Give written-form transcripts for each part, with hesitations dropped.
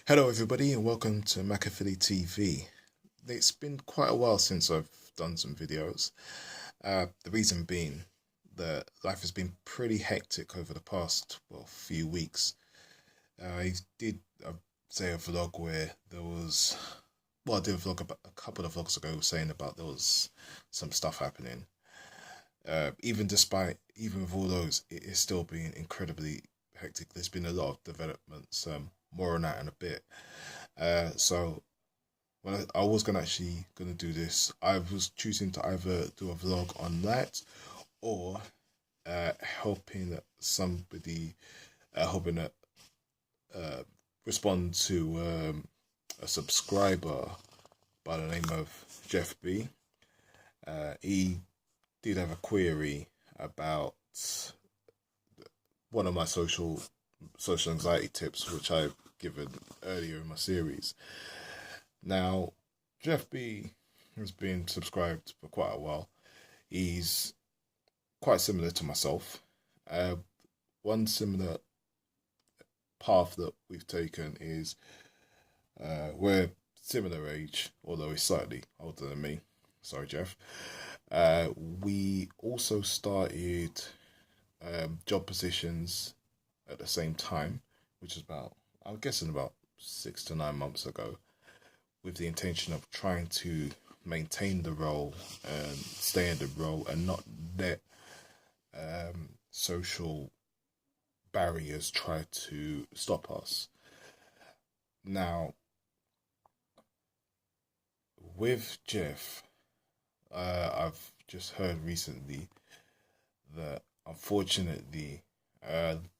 Hello, everybody, and welcome to Macaphilly TV. It's been quite a while since I've done some videos. The reason being that life has been pretty hectic over the past, few weeks. I did, say, a vlog where there was, I did a vlog about a couple of vlogs ago saying about there was some stuff happening. Even with all those, it is still being incredibly hectic. There's been a lot of developments. More on that in a bit. So when I was gonna do this, I was choosing to either do a vlog on that or helping somebody, helping uh, respond to a subscriber by the name of Jeff B. He did have a query about one of my social anxiety tips, which I've given earlier in my series. Now, Jeff B has been subscribed for quite a while. He's quite similar to myself. Uh, One similar path that we've taken is we're similar age, although he's slightly older than me. Sorry, Jeff. We also started job positions at the same time, which is I'm guessing about 6 to 9 months ago, with the intention of trying to maintain the role and stay in the role and not let social barriers try to stop us. Now, with Jeff, I've just heard recently that unfortunately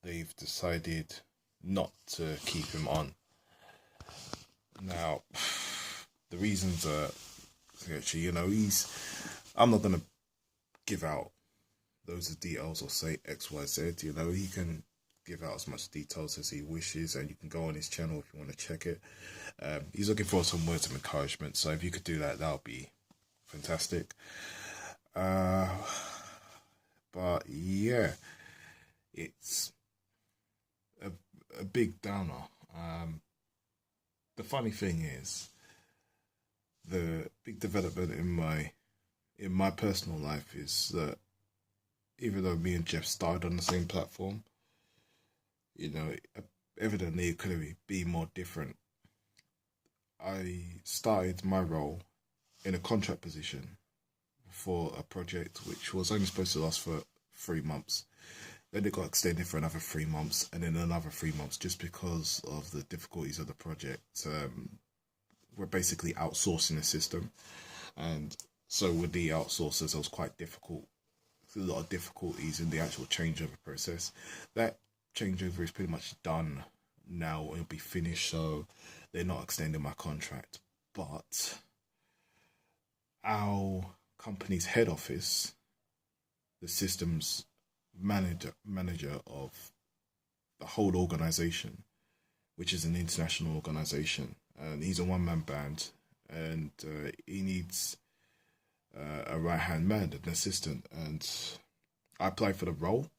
they've decided not to keep him on. Now, the reasons are actually, I'm not gonna give out those details or say X, Y, Z. He can give out as much details as he wishes, and you can go on his channel if you want to check it. He's looking for some words of encouragement, so if you could do that, that would be fantastic. But yeah, it's a big downer. The funny thing is, the big development in my personal life is that even though me and Jeff started on the same platform, you know, evidently it could be more different. I started my role in a contract position for a project which was only supposed to last for 3 months. Then it got extended for another 3 months, and then another 3 months, just because of the difficulties of the project. We're basically outsourcing the system, and so with the outsourcers, it was quite difficult. A lot of difficulties in the actual changeover process. That changeover is pretty much done now. It'll be finished, so they're not extending my contract. But our company's head office, the systems manager of the whole organization, which is an international organization, and he's a one-man band, and he needs a right-hand man, an assistant, and I applied for the role,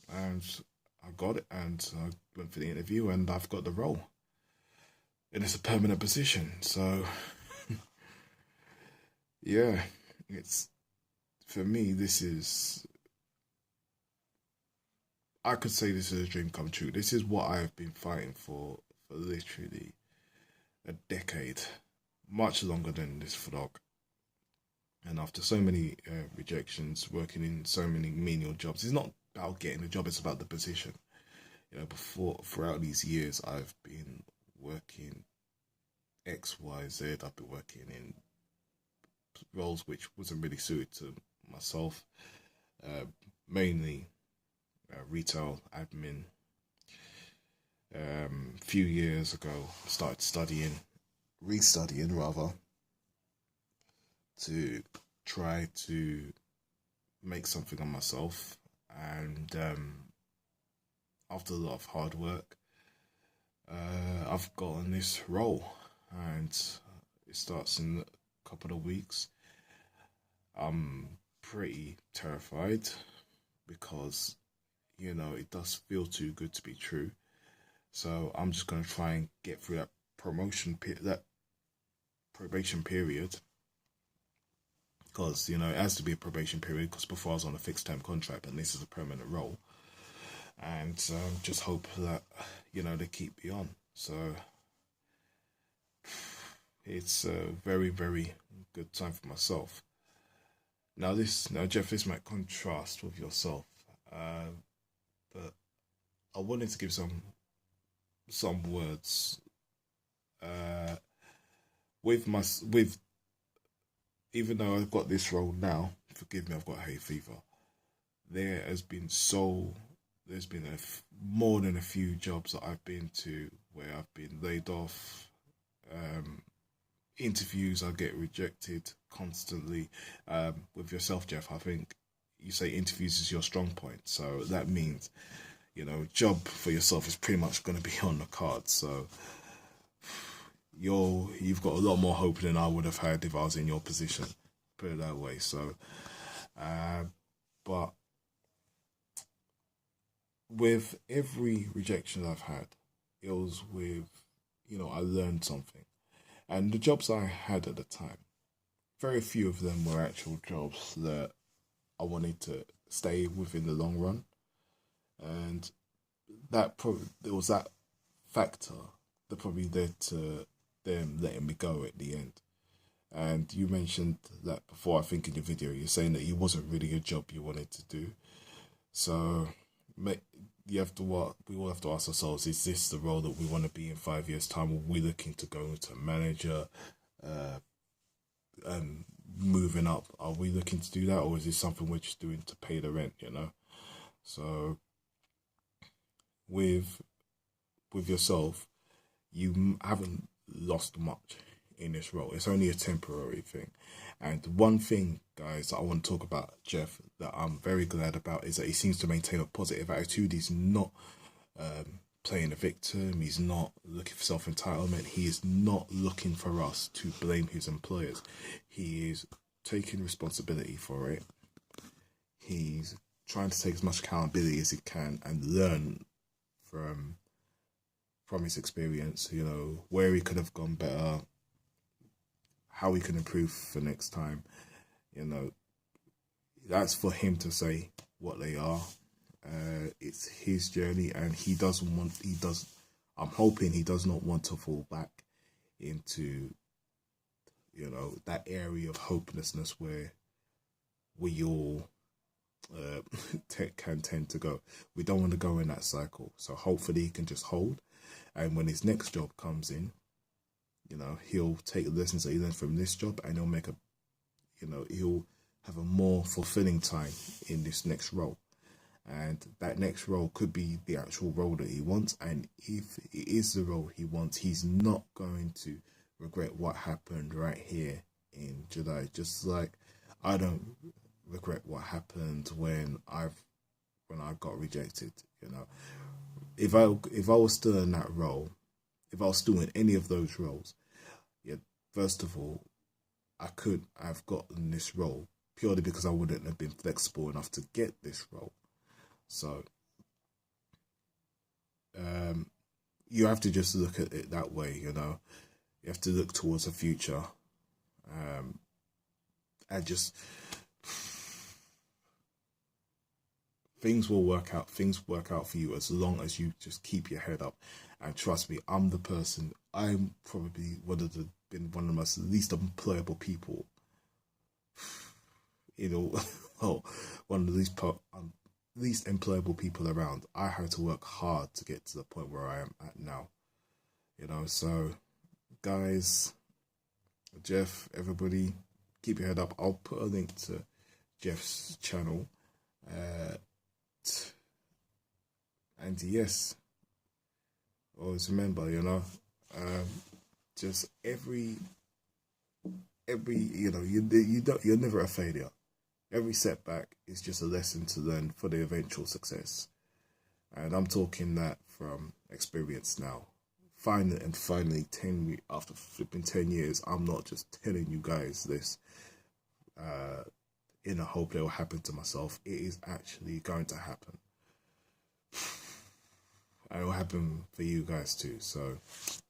and I got it, and I went for the interview, and I've got the role, and it's a permanent position. So yeah, it's for me. I could say this is a dream come true. This is what I've been fighting for literally a decade, much longer than this vlog. And after so many rejections, working in so many menial jobs, it's not about getting a job; it's about the position. Throughout these years, I've been working X, Y, Z. I've been working in roles which wasn't really suited to myself, mainly retail admin. A few years ago, I started restudying rather, to try to make something of myself. And after a lot of hard work, I've gotten this role, and it starts in a couple of weeks. I'm pretty terrified because it does feel too good to be true. So I'm just going to try and get through that probation period, because it has to be a probation period, because before I was on a fixed term contract and this is a permanent role, and just hope that they keep me on. So it's a very, very good time for myself. Now Jeff, this might contrast with yourself, but I wanted to give some words with even though I've got this role now. Forgive me, I've got hay fever. There's been more than a few jobs that I've been to where I've been laid off. Interviews I get rejected constantly. With yourself, Jeff, I think you say interviews is your strong point, so that means job for yourself is pretty much going to be on the cards. So you've got a lot more hope than I would have had if I was in your position, put it that way. So but with every rejection I've had, it was with I learned something. And the jobs I had at the time, very few of them were actual jobs that I wanted to stay with in the long run. And there was that factor that probably led to them letting me go at the end. And you mentioned that before, I think in your video, you're saying that it wasn't really a job you wanted to do. So we all have to ask ourselves, is this the role that we want to be in 5 years' time? Are we looking to go into manager and moving up? Are we looking to do that, or is this something we're just doing to pay the rent, So with yourself, you haven't lost much in this role. It's only a temporary thing. And one thing, guys, that I want to talk about Jeff, that I'm very glad about, is that he seems to maintain a positive attitude. He's not playing a victim. He's not looking for self-entitlement. He is not looking for us to blame his employers. He is taking responsibility for it. He's trying to take as much accountability as he can and learn from his experience, where he could have gone better, how he can improve for next time. That's for him to say what they are. It's his journey, and I'm hoping he does not want to fall back into, that area of hopelessness where we all can tend to go. We don't want to go in that cycle. So hopefully he can just hold, and when his next job comes in, he'll take the lessons that he learned from this job, and he'll have a more fulfilling time in this next role. And that next role could be the actual role that he wants. And if it is the role he wants, he's not going to regret what happened right here in July. Just like I don't regret what happened when I got rejected. If I was still in that role, if I was still in any of those roles, first of all, I could have gotten this role purely because I wouldn't have been flexible enough to get this role. So you have to just look at it that way, You have to look towards the future, and just things will work out. Things work out for you as long as you just keep your head up. And trust me, I'm probably one of the most least employable people. One of the least employable people around. I had to work hard to get to the point where I am at now. So guys, Jeff, everybody, keep your head up. I'll put a link to Jeff's channel. And yes, always remember, just every you're never a failure. Every setback is just a lesson to learn for the eventual success. And I'm talking that from experience now. Finally, after flipping 10 years, I'm not just telling you guys this in a hope that will happen to myself. It is actually going to happen. it will happen for you guys too. So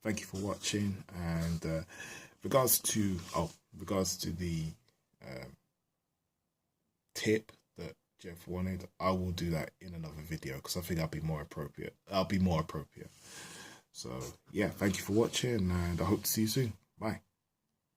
thank you for watching. And regards to the tip that Jeff wanted, I will do that in another video because I think I'll be more appropriate. So yeah, thank you for watching, and I hope to see you soon. Bye.